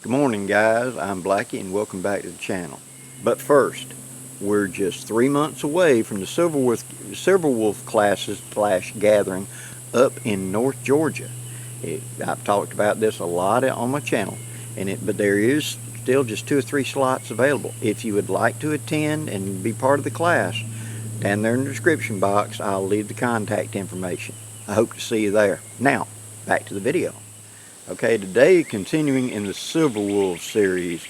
Good morning, guys. I'm Blackie and welcome back to the channel. But first, we're just 3 months away from the Silver Wolf classes / gathering up in North Georgia. I've talked about this a lot on my channel, but there is still just 2 or 3 slots available. If you would like to attend and be part of the class, down there in the description box, I'll leave the contact information. I hope to see you there. Now, back to the video. Okay, today, continuing in the Silver Wolf series,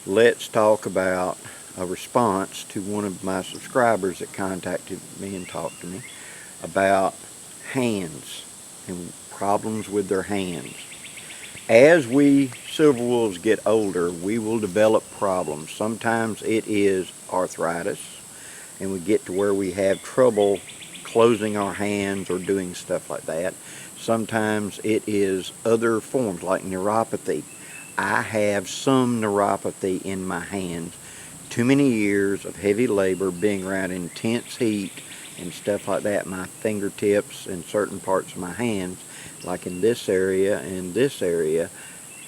let's talk about a response to one of my subscribers that contacted me and talked to me about hands and problems with their hands. As we Silver Wolves get older, we will develop problems. Sometimes it is arthritis, and we get to where we have trouble closing our hands or doing stuff like that. Sometimes it is other forms like neuropathy. I have some neuropathy in my hands. Too many years of heavy labor, being around intense heat and stuff like that. My fingertips and certain parts of my hands, like in this area and this area,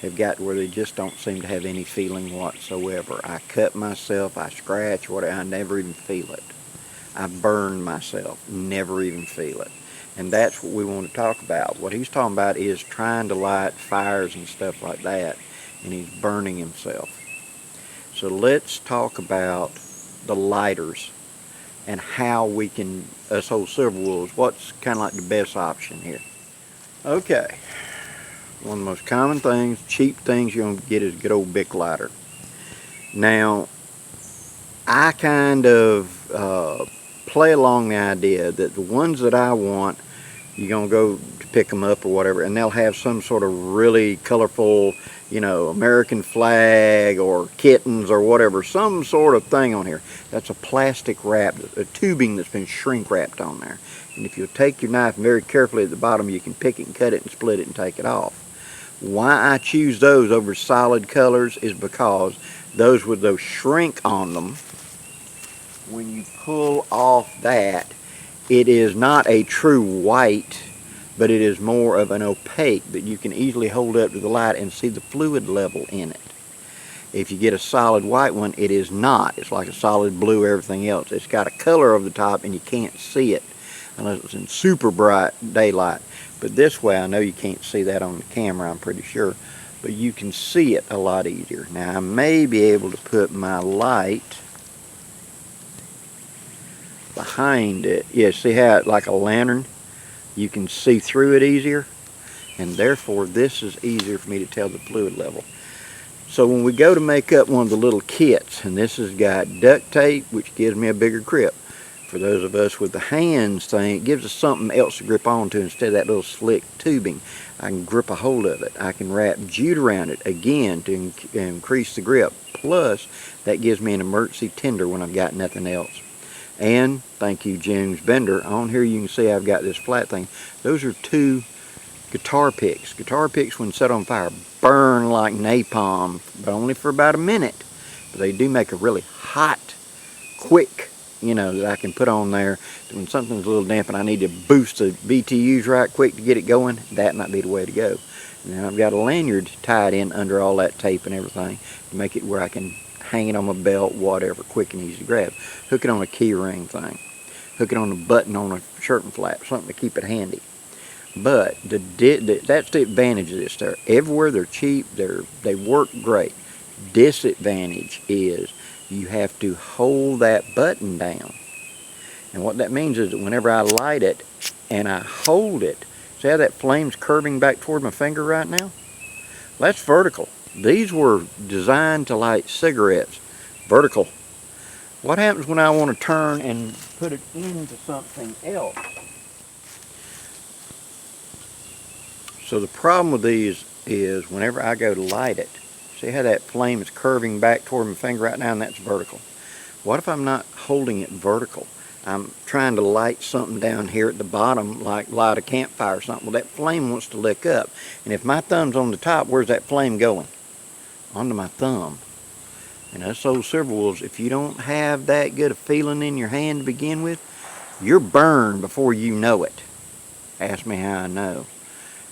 have got to where they just don't seem to have any feeling whatsoever. I cut myself, I scratch, whatever, I never even feel it. I burn myself, never even feel it. And that's what we want to talk about. What he's talking about is trying to light fires and stuff like that, and he's burning himself. So let's talk about the lighters and how we can, us old Silver Wolves, what's kind of like the best option here. Okay, one of the most common things, cheap things you're going to get is a good old Bic lighter. Now, I kind of play along the idea that the ones that I want, you're going to go to pick them up or whatever, and they'll have some sort of really colorful, you know, American flag or kittens or whatever, some sort of thing on here. That's a plastic wrap, a tubing that's been shrink wrapped on there. And if you take your knife very carefully at the bottom, you can pick it and cut it and split it and take it off. Why I choose those over solid colors is because those with those shrink on them, when you pull off that, it is not a true white, but it is more of an opaque that you can easily hold up to the light and see the fluid level in it. If you get a solid white one, it is not. It's like a solid blue, everything else. It's got a color over the top and you can't see it unless it's in super bright daylight. But this way, I know you can't see that on the camera, I'm pretty sure, but you can see it a lot easier. Now, I may be able to put my light behind it. Yeah, see how it, like a lantern, you can see through it easier, and therefore this is easier for me to tell the fluid level. So when we go to make up one of the little kits, and this has got duct tape, which gives me a bigger grip. For those of us with the hands thing, it gives us something else to grip onto instead of that little slick tubing. I can grip a hold of it. I can wrap jute around it, again, to increase the grip. Plus, that gives me an emergency tender when I've got nothing else. And, thank you, James Bender, on here you can see I've got this flat thing. Those are 2 guitar picks. Guitar picks, when set on fire, burn like napalm, but only for about a minute. But they do make a really hot, quick, you know, that I can put on there. When something's a little damp and I need to boost the BTUs right quick to get it going, that might be the way to go. And then I've got a lanyard tied in under all that tape and everything to make it where I can hang it on my belt, whatever, quick and easy to grab. Hook it on a key ring thing. Hook it on a button on a shirt and flap, something to keep it handy. But that's the advantage of this. They're everywhere, they're cheap, they work great. Disadvantage is you have to hold that button down. And what that means is that whenever I light it and I hold it, see how that flame's curving back toward my finger right now? That's vertical. These were designed to light cigarettes, vertical. What happens when I want to turn and put it into something else? So the problem with these is whenever I go to light it, see how that flame is curving back toward my finger right now, and that's vertical. What if I'm not holding it vertical? I'm trying to light something down here at the bottom, like light a campfire or something. Well, that flame wants to lick up. And if my thumb's on the top, where's that flame going? Onto my thumb. And us old Silver Wolves, if you don't have that good a feeling in your hand to begin with, you're burned before you know it. Ask me how I know.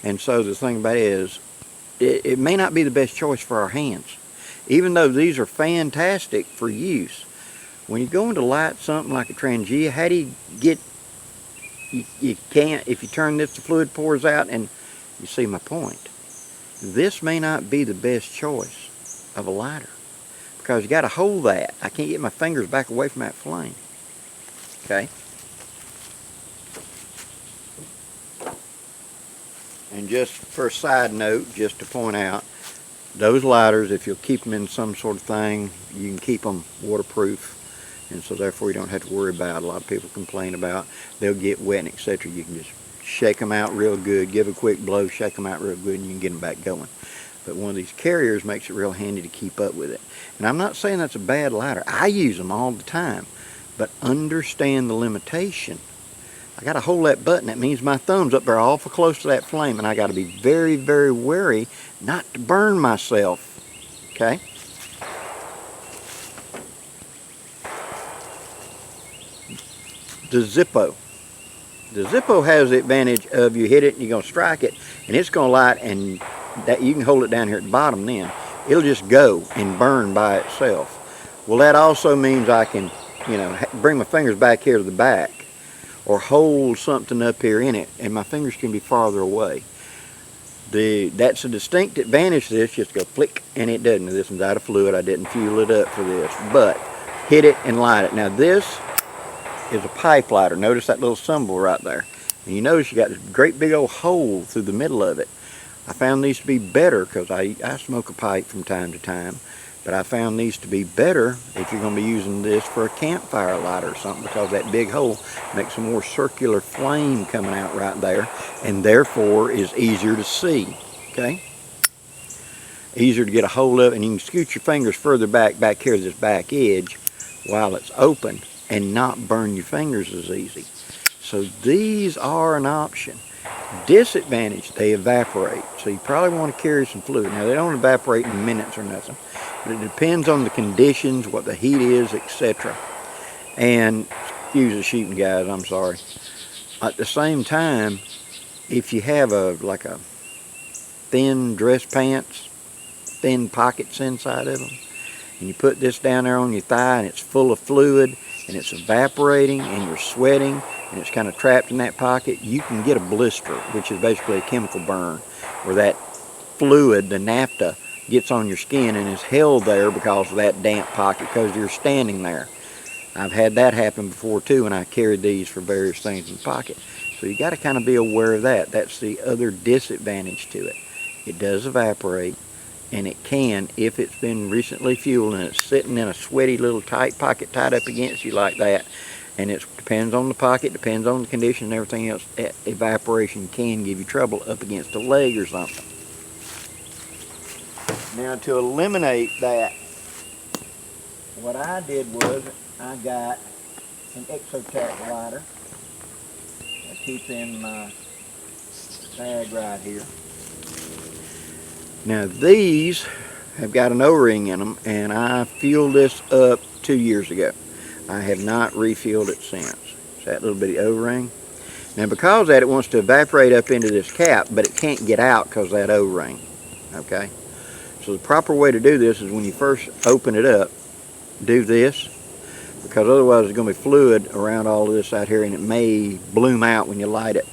And so the thing about it is, it may not be the best choice for our hands. Even though these are fantastic for use, when you're going to light something like a Trangia, how do you get, you can't, if you turn this, the fluid pours out, and you see my point. This may not be the best choice of a lighter, because you got to hold that. I can't get my fingers back away from that flame. Okay? And just for a side note, just to point out, those lighters, if you'll keep them in some sort of thing, you can keep them waterproof, and so therefore you don't have to worry about, a lot of people complain about, they'll get wet and etc. You can just shake them out real good, give a quick blow, shake them out real good, and you can get them back going. But one of these carriers makes it real handy to keep up with it. And I'm not saying that's a bad lighter. I use them all the time, but understand the limitation. I got to hold that button. That means my thumb's up there awful close to that flame, and I got to be very, very wary not to burn myself. Okay? The Zippo. The Zippo has the advantage of you hit it and you're going to strike it, and it's going to light, and that you can hold it down here at the bottom then. It'll just go and burn by itself. Well, that also means I can, bring my fingers back here to the back, or hold something up here in it, and my fingers can be farther away. That's a distinct advantage to this. Just go flick, and it doesn't. This one's out of fluid. I didn't fuel it up for this, but hit it and light it. Now this is a pipe lighter. Notice that little symbol right there. And you notice you got this great big old hole through the middle of it. I found these to be better because I smoke a pipe from time to time. But I found these to be better if you're going to be using this for a campfire lighter or something, because that big hole makes a more circular flame coming out right there, and therefore is easier to see. Okay? Easier to get a hold of, and you can scoot your fingers further back here to this back edge while it's open and not burn your fingers as easy. So these are an option. Disadvantage, they evaporate. So you probably want to carry some fluid. Now they don't evaporate in minutes or nothing, but it depends on the conditions, what the heat is, etc. And excuse the sheeping, guys, I'm sorry. At the same time, if you have like a thin dress pants, thin pockets inside of them, and you put this down there on your thigh and it's full of fluid and it's evaporating and you're sweating and it's kind of trapped in that pocket, you can get a blister, which is basically a chemical burn, where that fluid, the naphtha, gets on your skin and is held there because of that damp pocket, because you're standing there. I've had that happen before too, and I carried these for various things in the pocket. So you got to kind of be aware of that. That's the other disadvantage to it. It does evaporate, and it can, if it's been recently fueled and it's sitting in a sweaty little tight pocket tied up against you like that, and it depends on the pocket, depends on the condition and everything else, evaporation can give you trouble up against a leg or something. Now to eliminate that, what I did was I got an Exotac lighter. I keep in my bag right here. Now these have got an O-ring in them, and I fueled this up 2 years ago. I have not refueled it since. It's that little bitty O-ring. Now because of that, it wants to evaporate up into this cap, but it can't get out because of that O-ring. Okay? So the proper way to do this is when you first open it up, do this, because otherwise there's going to be fluid around all of this out here, and it may bloom out when you light it.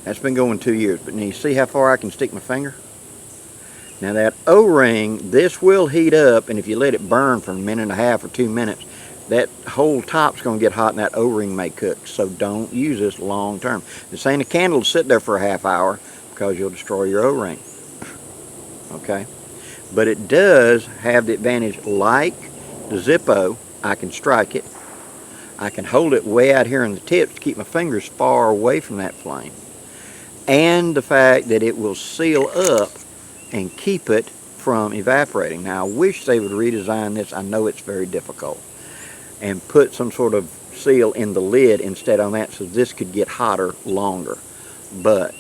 That's been going 2 years, but now you see how far I can stick my finger? Now that O-ring, this will heat up, and if you let it burn for a minute and a half or 2 minutes, that whole top's going to get hot and that O-ring may cook. So don't use this long term. This ain't a candle to sit there for a half hour, because you'll destroy your O-ring. Okay? But it does have the advantage, like the Zippo, I can strike it. I can hold it way out here in the tips to keep my fingers far away from that flame. And the fact that it will seal up and keep it from evaporating. Now I wish they would redesign this, I know it's very difficult, and put some sort of seal in the lid instead on that, so this could get hotter longer. But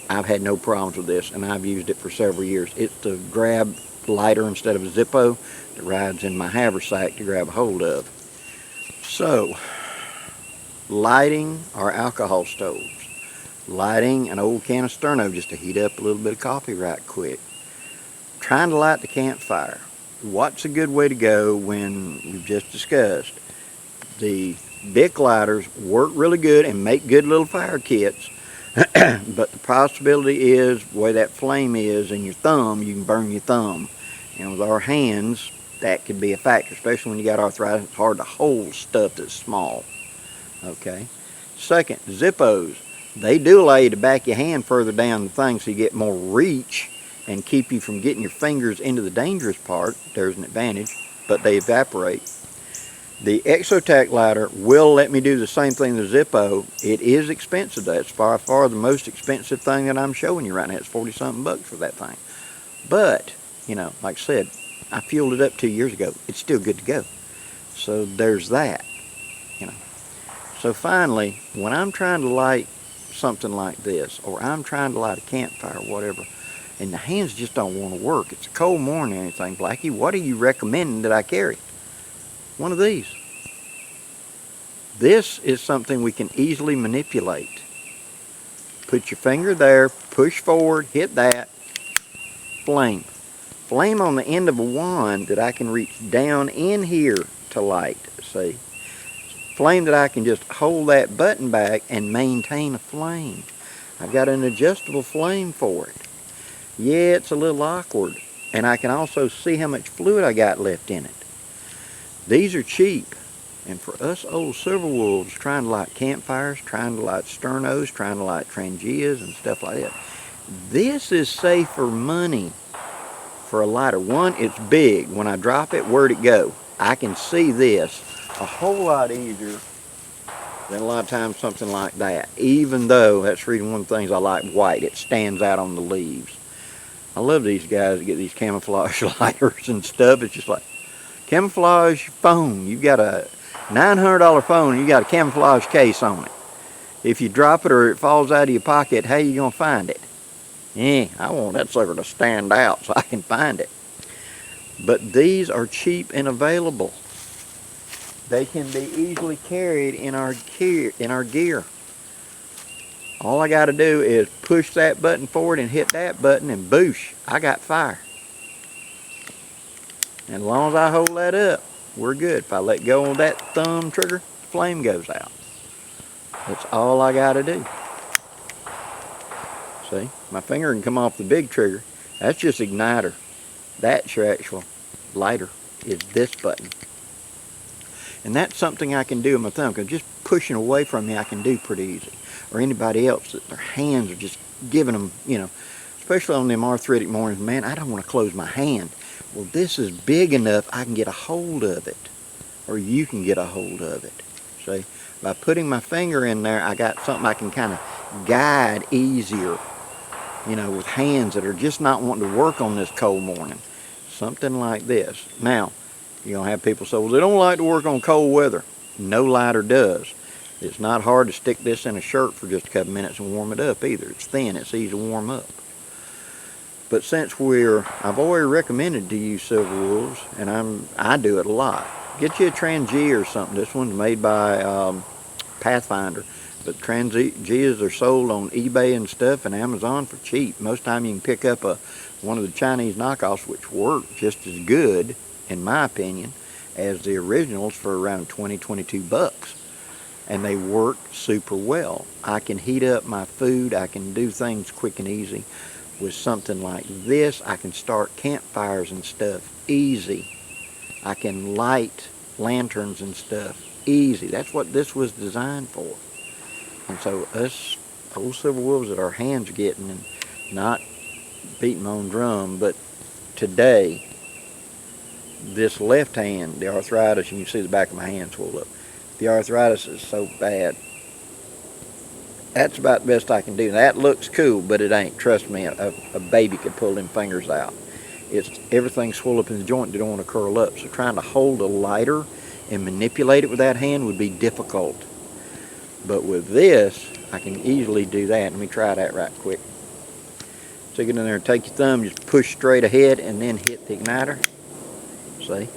I've had no problems with this, and I've used it for several years. It's the grab lighter instead of a Zippo that rides in my haversack to grab a hold of. So, lighting our alcohol stoves. lighting an old can of sterno just to heat up a little bit of coffee right quick. Trying to light the campfire. What's a good way to go when we've just discussed? The Bic lighters work really good and make good little fire kits, but the possibility is, the way that flame is in your thumb, you can burn your thumb. And with our hands, that could be a factor, especially when you got arthritis. It's hard to hold stuff that's small. Okay. Second, Zippos. They do allow you to back your hand further down the thing so you get more reach and keep you from getting your fingers into the dangerous part. There's an advantage, but they evaporate. The Exotac lighter will let me do the same thing as Zippo. It is expensive. That's by far the most expensive thing that I'm showing you right now. It's 40-something bucks for that thing. But, you know, like I said, I fueled it up 2 years ago. It's still good to go. So there's that, you know. So finally, when I'm trying to light something like this, or I'm trying to light a campfire or whatever, and the hands just don't want to work, it's a cold morning or anything, Blackie, what are you recommending that I carry? One of these. This is something we can easily manipulate. Put your finger there, push forward, hit that, flame. Flame on the end of a wand that I can reach down in here to light, see? Flame that I can just hold that button back and maintain a flame. I've got an adjustable flame for it. Yeah, it's a little awkward, and I can also see how much fluid I got left in it. These are cheap, and for us old silver wolves trying to light campfires, trying to light sternos, trying to light trangias and stuff like that, this is safer money for a lighter. One, it's big. When I drop it, where'd it go? I can see this a whole lot easier than a lot of times something like that, even though that's the reason one of the things I like white. It stands out on the leaves. I love these guys that get these camouflage lighters and stuff. It's just like camouflage phone. You've got a $900 phone and you got a camouflage case on it. If you drop it or it falls out of your pocket, how you gonna find it? I want that sucker to stand out so I can find it. But these are cheap and available. They can be easily carried in our gear. All I got to do is push that button forward and hit that button, and boosh, I got fire. And as long as I hold that up, we're good. If I let go of that thumb trigger, the flame goes out. That's all I got to do. See, my finger can come off the big trigger. That's just igniter. That's your actual lighter, is this button. And that's something I can do with my thumb, because just pushing away from me I can do pretty easy. Or anybody else that their hands are just giving them, you know, especially on them arthritic mornings, man, I don't want to close my hand. Well, this is big enough I can get a hold of it, or you can get a hold of it. See, by putting my finger in there, I got something I can kind of guide easier, you know, with hands that are just not wanting to work on this cold morning. Something like this. Now, you're going to have people say, well, they don't like to work on cold weather. No lighter does. It's not hard to stick this in a shirt for just a couple minutes and warm it up either. It's thin, it's easy to warm up. But since I've already recommended to use silver wolves, and I do it a lot. Get you a Trangia or something. This one's made by Pathfinder. But Trangias are sold on eBay and stuff and Amazon for cheap. Most time you can pick up one of the Chinese knockoffs, which work just as good, in my opinion, as the originals for around 20, 22 bucks. And they work super well. I can heat up my food. I can do things quick and easy. With something like this, I can start campfires and stuff easy. I can light lanterns and stuff easy. That's what this was designed for. And so us old silver wolves that our hands are getting, and not beating my own drum, but today, this left hand, the arthritis, you can see the back of my hand swell up. The arthritis is so bad. That's about the best I can do. That looks cool, but it ain't. Trust me, a baby could pull them fingers out. Everything's swell up in the joint. They don't want to curl up. So trying to hold a lighter and manipulate it with that hand would be difficult. But with this, I can easily do that. Let me try that right quick. Stick it in there and take your thumb, just push straight ahead and then hit the igniter. See?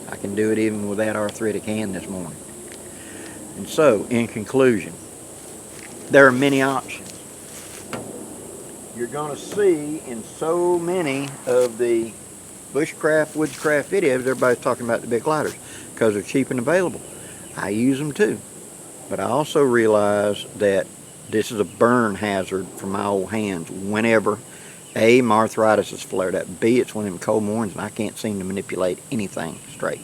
I can do it even with that arthritic hand this morning. And so, in conclusion, there are many options. You're going to see in so many of the bushcraft, woodscraft videos, everybody's talking about the big lighters because they're cheap and available. I use them too. But I also realize that this is a burn hazard for my old hands whenever A, my arthritis is flared up, B, it's one of them cold mornings and I can't seem to manipulate anything straight.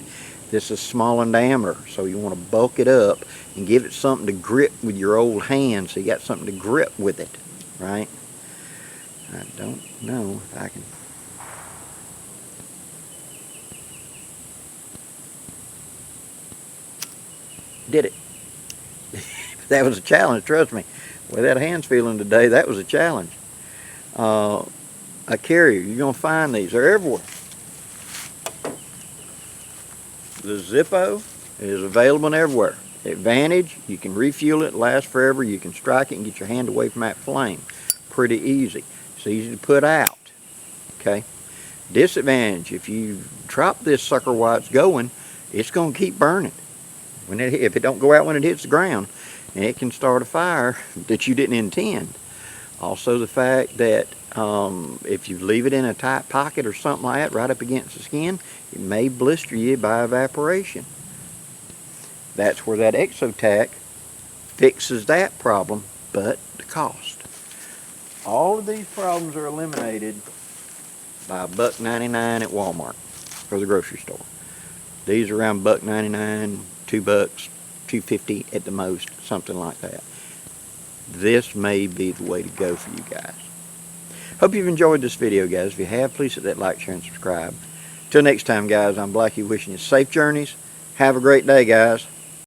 This is small in diameter, so you want to bulk it up and give it something to grip with your old hand so you got something to grip with it, right? I don't know if I can. Did it. That was a challenge, trust me. The way that hand's feeling today, that was a challenge. A carrier, you're going to find these. They're everywhere. The Zippo is available everywhere. Advantage, you can refuel it, last forever. You can strike it and get your hand away from that flame. Pretty easy. It's easy to put out. Okay. Disadvantage, if you drop this sucker while it's going, it's going to keep burning. If it don't go out when it hits the ground, and it can start a fire that you didn't intend. Also the fact that if you leave it in a tight pocket or something like that right up against the skin, it may blister you by evaporation. That's where that Exotac fixes that problem, but the cost. All of these problems are eliminated by $1.99 at Walmart or the grocery store. These are around $1.99, $2, $2.50 at the most, something like that. This may be the way to go for you guys. Hope you've enjoyed this video, guys. If you have, please hit that like, share, and subscribe. Till next time, guys, I'm Blackie wishing you safe journeys. Have a great day, guys.